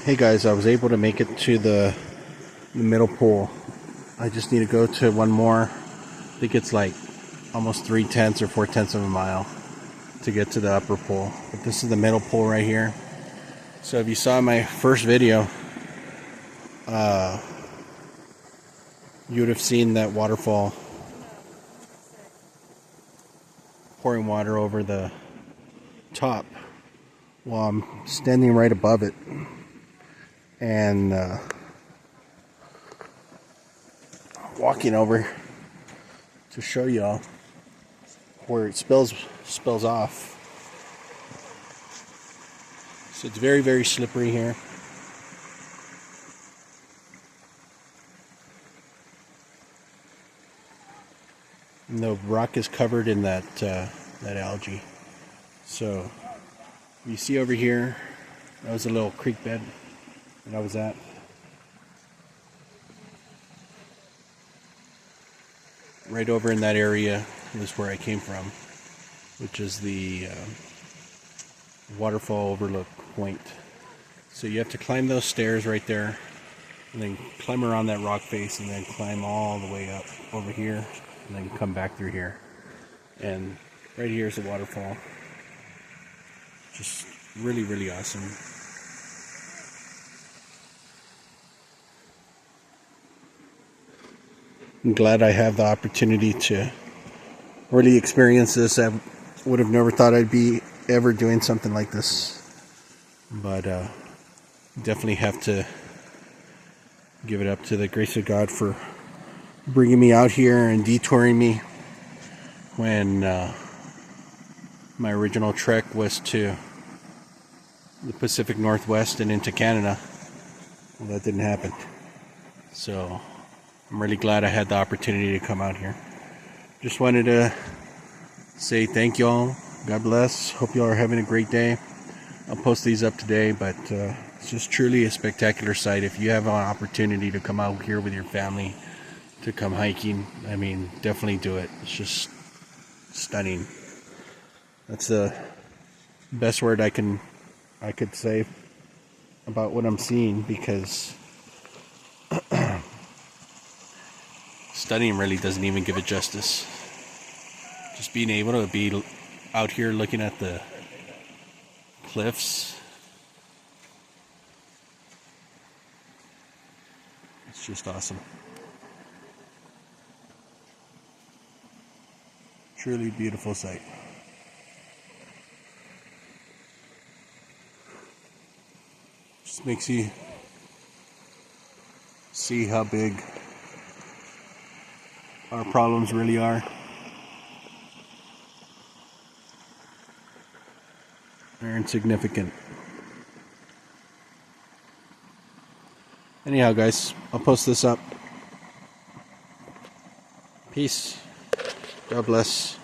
Hey guys, I was able to make it to the middle pool. I just need to go to one more. I think it's like almost 3/10 or 4/10 of a mile to get to the upper pool. But this is the middle pool right here. So if you saw my first video, you would have seen that waterfall pouring water over the top. Well, I'm standing right above it, and walking over to show y'all where it spills off. So it's very, very slippery here. And the rock is covered in that algae. So you see over here, that was a little creek bed that I was at. Right over in that area is where I came from, which is the waterfall overlook point. So you have to climb those stairs right there, and then climb around that rock face, and then climb all the way up over here, and then come back through here. And right here is the waterfall. Just really, really awesome. I'm glad I have the opportunity to really experience this. I would have never thought I'd be ever doing something like this, but definitely have to give it up to the grace of God for bringing me out here and detouring me when my original trek was to the Pacific Northwest and into Canada. Well, that didn't happen. So I'm really glad I had the opportunity to come out here. Just wanted to say thank y'all. God bless. Hope y'all are having a great day. I'll post these up today, but it's just truly a spectacular sight. If you have an opportunity to come out here with your family to come hiking, I mean, definitely do it. It's just stunning. That's the best word I could say about what I'm seeing, because stunning really doesn't even give it justice. Just being able to be out here looking at the cliffs, it's just awesome. Truly beautiful sight. Just makes you see how big our problems really are. They're insignificant. Anyhow, guys, I'll post this up. Peace. God bless.